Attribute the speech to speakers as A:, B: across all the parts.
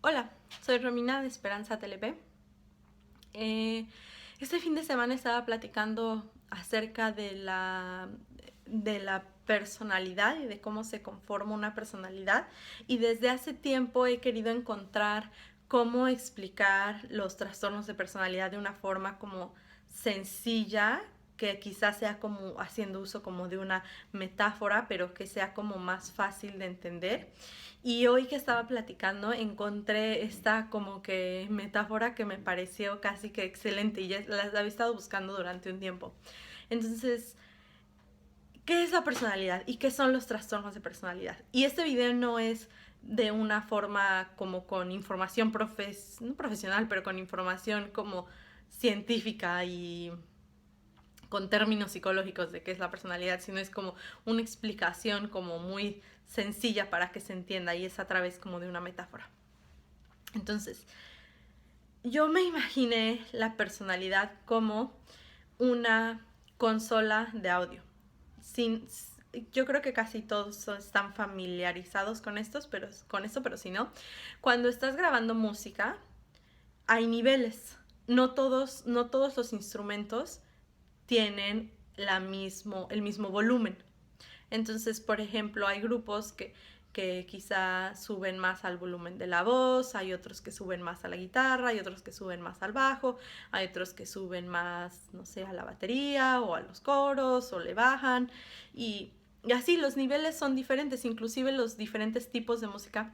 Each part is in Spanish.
A: Hola, soy Romina de Esperanza TLP. Este fin de semana estaba platicando acerca de la personalidad y de cómo se conforma una personalidad, y desde hace tiempo he querido encontrar cómo explicar los trastornos de personalidad de una forma como sencilla, que quizás sea como haciendo uso como de una metáfora, pero que sea como más fácil de entender. Y hoy que estaba platicando encontré esta como que metáfora que me pareció casi que excelente y ya la había estado buscando durante un tiempo. Entonces, ¿qué es la personalidad y qué son los trastornos de personalidad? Y este video no es de una forma como con información no profesional, pero con información como científica y con términos psicológicos de qué es la personalidad, sino es como una explicación como muy sencilla para que se entienda, y es a través como de una metáfora. Entonces, yo me imaginé la personalidad como una consola de audio. Sin, yo creo que casi todos están familiarizados con esto, pero si no, cuando estás grabando música, hay niveles. No todos los instrumentos tienen el mismo volumen. Entonces, por ejemplo, hay grupos que quizá suben más al volumen de la voz, hay otros que suben más a la guitarra, hay otros que suben más al bajo, hay otros que suben más, no sé, a la batería o a los coros o le bajan. Y así los niveles son diferentes, inclusive los diferentes tipos de música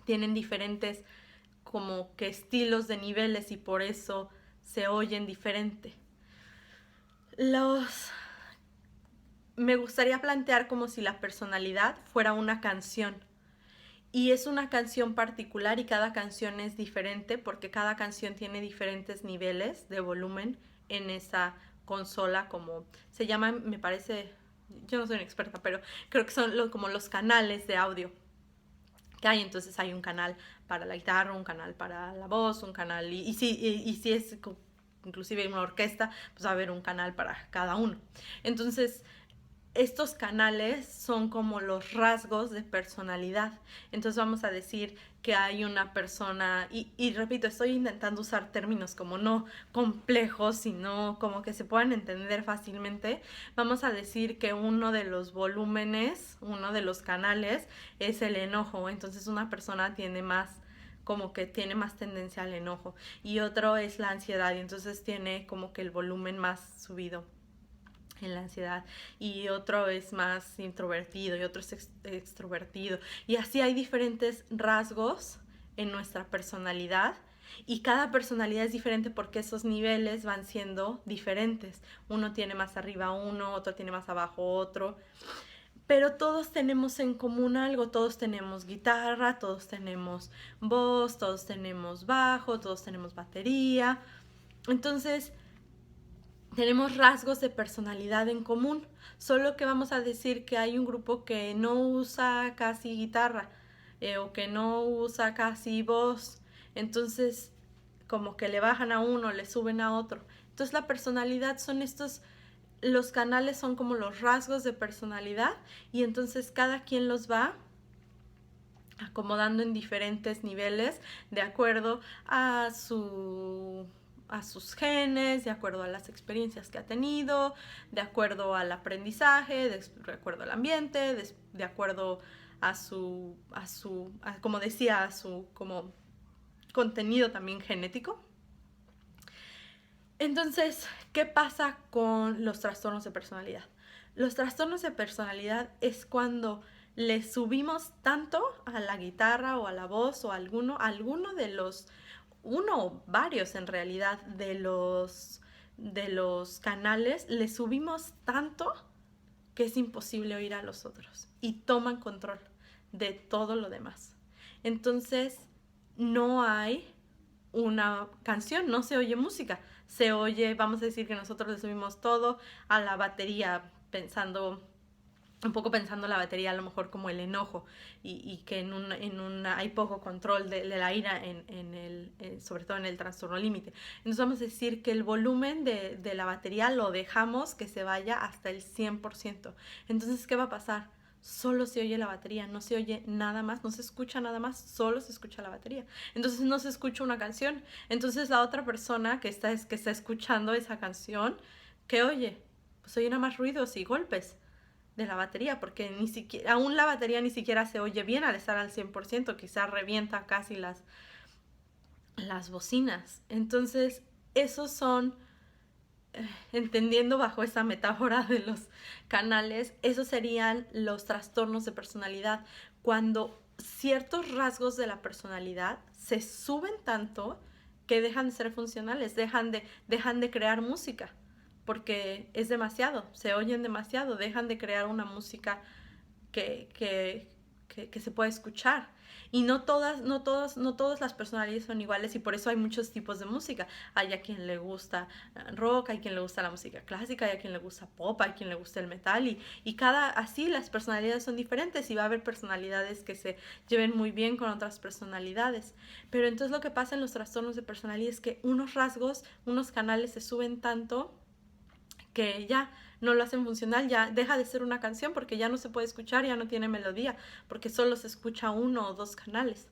A: tienen diferentes como que estilos de niveles, y por eso se oyen diferente. Los Me gustaría plantear como si la personalidad fuera una canción. Y es una canción particular y cada canción es diferente porque cada canción tiene diferentes niveles de volumen en esa consola, como se llama, me parece, yo no soy una experta, pero creo que son como los canales de audio que hay. Entonces hay un canal para la guitarra, un canal para la voz, un canal, y si es inclusive una orquesta, pues va a haber un canal para cada uno. Entonces, estos canales son como los rasgos de personalidad. Entonces vamos a decir que hay una persona, y repito, estoy intentando usar términos como no complejos, sino como que se puedan entender fácilmente. Vamos a decir que uno de los volúmenes, uno de los canales es el enojo. Entonces una persona tiene más, como que tiene más tendencia al enojo, y otro es la ansiedad, y entonces tiene como que el volumen más subido en la ansiedad, y otro es más introvertido y otro es extrovertido, y así hay diferentes rasgos en nuestra personalidad, y cada personalidad es diferente porque esos niveles van siendo diferentes. Uno tiene más arriba uno, otro tiene más abajo otro, pero todos tenemos en común algo. Todos tenemos guitarra, todos tenemos voz, todos tenemos bajo, todos tenemos batería. Entonces tenemos rasgos de personalidad en común, solo que vamos a decir que hay un grupo que no usa casi guitarra, o que no usa casi voz. Entonces como que le bajan a uno, le suben a otro. Entonces la personalidad son estos, los canales son como los rasgos de personalidad, y entonces cada quien los va acomodando en diferentes niveles de acuerdo a sus genes, de acuerdo a las experiencias que ha tenido, de acuerdo al aprendizaje, de acuerdo al ambiente, de acuerdo como decía, a su como contenido también genético. Entonces, ¿qué pasa con los trastornos de personalidad? Los trastornos de personalidad es cuando le subimos tanto a la guitarra o a la voz o a alguno de los, uno o varios en realidad de los canales, le subimos tanto que es imposible oír a los otros y toman control de todo lo demás. Entonces, no hay una canción, no se oye música, se oye, vamos a decir que nosotros le subimos todo a la batería, pensando la batería a lo mejor como el enojo, y que hay poco control de la ira sobre todo en el trastorno límite. Entonces vamos a decir que el volumen de la batería lo dejamos que se vaya hasta el 100%. Entonces, ¿qué va a pasar? solo se oye la batería, no se oye nada más, no se escucha nada más, solo se escucha la batería. Entonces no se escucha una canción. Entonces la otra persona que está escuchando esa canción, ¿qué oye? Pues oye nada más ruidos y golpes de la batería, porque ni siquiera, aún la batería ni siquiera se oye bien al estar al 100%, quizás revienta casi las bocinas. Entonces, esos son, entendiendo bajo esa metáfora de los canales, esos serían los trastornos de personalidad, cuando ciertos rasgos de la personalidad se suben tanto que dejan de ser funcionales, dejan de crear música, porque es demasiado, se oyen demasiado, dejan de crear una música que, que, que se puede escuchar. Y no todas las personalidades son iguales, y por eso hay muchos tipos de música. Hay a quien le gusta rock, hay quien le gusta la música clásica, hay a quien le gusta pop, hay quien le gusta el metal, y así las personalidades son diferentes, y va a haber personalidades que se lleven muy bien con otras personalidades. Pero entonces lo que pasa en los trastornos de personalidad es que unos rasgos, unos canales se suben tanto que ya no lo hacen funcional, ya deja de ser una canción porque ya no se puede escuchar, ya no tiene melodía, porque solo se escucha uno o dos canales.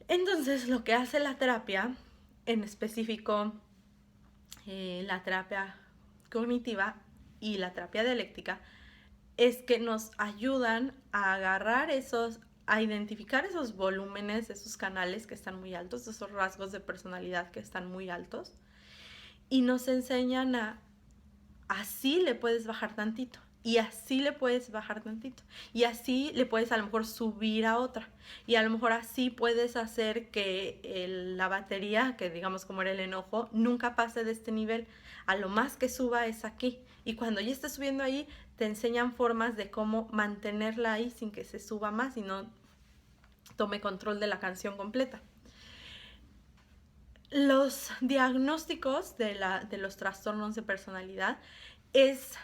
A: Entonces lo que hace la terapia, en específico la terapia cognitiva y la terapia dialéctica, es que nos ayudan a agarrar a identificar esos volúmenes, esos canales que están muy altos, esos rasgos de personalidad que están muy altos, y nos enseñan así le puedes bajar tantito, y así le puedes bajar tantito, y así le puedes a lo mejor subir a otra, y a lo mejor así puedes hacer que la batería, que digamos como era el enojo, nunca pase de este nivel. A lo más que suba es aquí, y cuando ya esté subiendo ahí te enseñan formas de cómo mantenerla ahí sin que se suba más y no tome control de la canción completa. Los diagnósticos de los trastornos de personalidad es,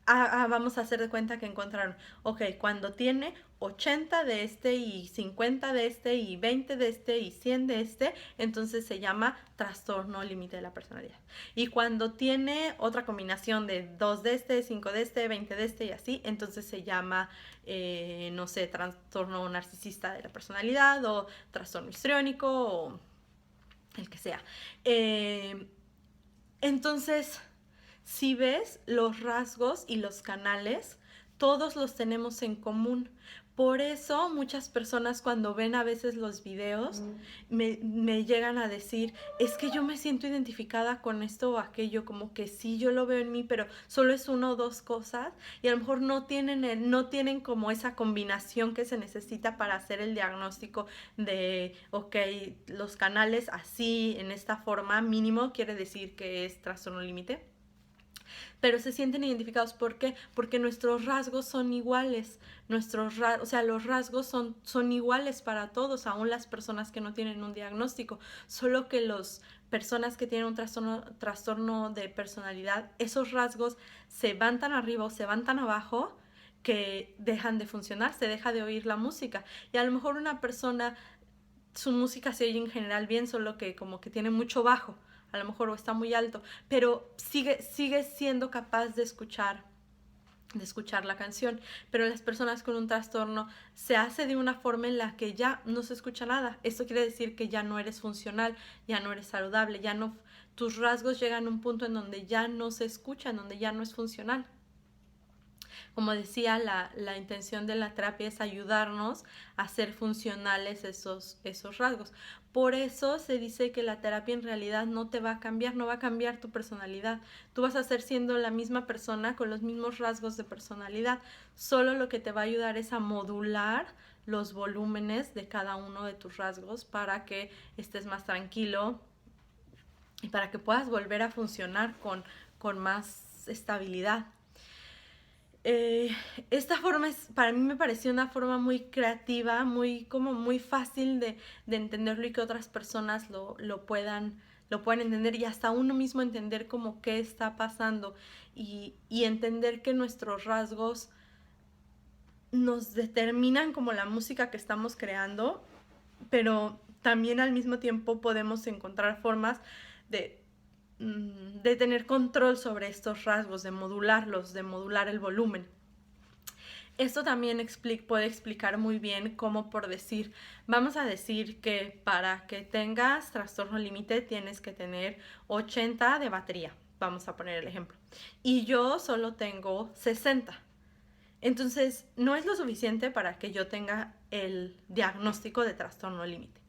A: vamos a hacer de cuenta que encontraron, ok, cuando tiene 80 de este y 50 de este y 20 de este y 100 de este, entonces se llama trastorno límite de la personalidad. Y cuando tiene otra combinación de 2 de este, 5 de este, 20 de este y así, entonces se llama, no sé, trastorno narcisista de la personalidad o trastorno histriónico o el que sea. Entonces, si ves los rasgos y los canales, todos los tenemos en común. Por eso muchas personas cuando ven a veces los videos me llegan a decir, es que yo me siento identificada con esto o aquello, como que sí, yo lo veo en mí, pero solo es una o dos cosas, y a lo mejor no tienen como esa combinación que se necesita para hacer el diagnóstico de, ok, los canales así, en esta forma, mínimo quiere decir que es trastorno límite. Pero se sienten identificados. ¿Por qué? Porque nuestros rasgos son iguales. O sea, los rasgos son iguales para todos, aún las personas que no tienen un diagnóstico. Solo que las personas que tienen un trastorno de personalidad, esos rasgos se van tan arriba o se van tan abajo que dejan de funcionar, se deja de oír la música. Y a lo mejor una persona, su música se oye en general bien, solo que como que tiene mucho bajo, a lo mejor, o está muy alto, pero sigue siendo capaz de escuchar la canción. Pero las personas con un trastorno se hace de una forma en la que ya no se escucha nada. Esto quiere decir que ya no eres funcional, ya no eres saludable, ya no, tus rasgos llegan a un punto en donde ya no se escuchan, donde ya no es funcional. Como decía, la intención de la terapia es ayudarnos a hacer funcionales esos rasgos. Por eso se dice que la terapia en realidad no te va a cambiar, no va a cambiar tu personalidad. Tú vas a ser siendo la misma persona con los mismos rasgos de personalidad. Solo lo que te va a ayudar es a modular los volúmenes de cada uno de tus rasgos para que estés más tranquilo y para que puedas volver a funcionar con más estabilidad. Esta forma para mí me pareció una forma muy creativa, muy fácil de entenderlo, y que otras personas lo puedan entender, y hasta uno mismo entender como qué está pasando, y entender que nuestros rasgos nos determinan como la música que estamos creando, pero también al mismo tiempo podemos encontrar formas de tener control sobre estos rasgos, de modularlos, de modular el volumen. Esto también puede explicar muy bien cómo, por decir, vamos a decir que para que tengas trastorno límite tienes que tener 80 de batería, vamos a poner el ejemplo, y yo solo tengo 60. Entonces, no es lo suficiente para que yo tenga el diagnóstico de trastorno límite.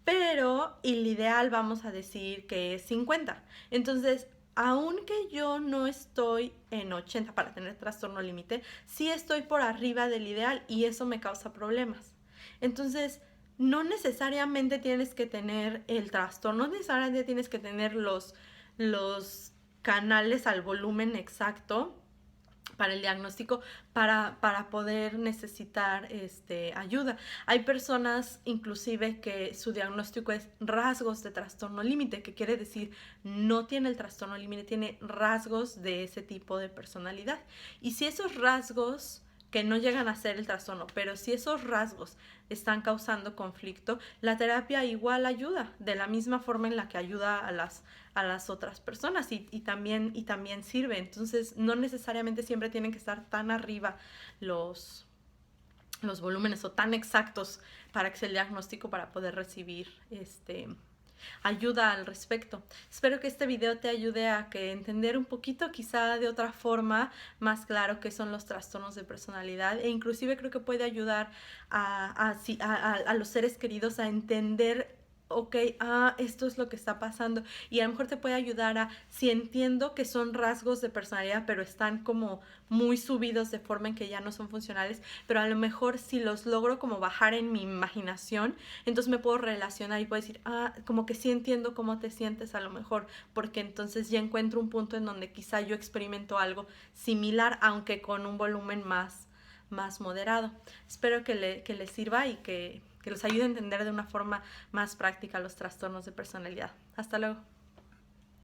A: Pero el ideal vamos a decir que es 50. Entonces, aunque yo no estoy en 80 para tener trastorno límite, sí estoy por arriba del ideal y eso me causa problemas. Entonces, no necesariamente tienes que tener el trastorno, no necesariamente tienes que tener los canales al volumen exacto para el diagnóstico para poder necesitar ayuda. Hay personas inclusive que su diagnóstico es rasgos de trastorno límite, que quiere decir no tiene el trastorno límite, tiene rasgos de ese tipo de personalidad. Y si esos rasgos que no llegan a ser el trastorno, pero si esos rasgos están causando conflicto, la terapia igual ayuda, de la misma forma en la que ayuda a las otras personas y también sirve. Entonces, no necesariamente siempre tienen que estar tan arriba los, los volúmenes o tan exactos para que sea el diagnóstico para poder recibir ayuda al respecto. Espero que este video te ayude a que entender un poquito, quizá de otra forma, más claro qué son los trastornos de personalidad, e inclusive creo que puede ayudar a los seres queridos a entender, ok, esto es lo que está pasando, y a lo mejor te puede ayudar a, si entiendo que son rasgos de personalidad, pero están como muy subidos de forma en que ya no son funcionales, pero a lo mejor si los logro como bajar en mi imaginación, entonces me puedo relacionar y puedo decir, como que sí entiendo cómo te sientes a lo mejor, porque entonces ya encuentro un punto en donde quizá yo experimento algo similar, aunque con un volumen más moderado. Espero que les sirva y que los ayude a entender de una forma más práctica los trastornos de personalidad. Hasta luego.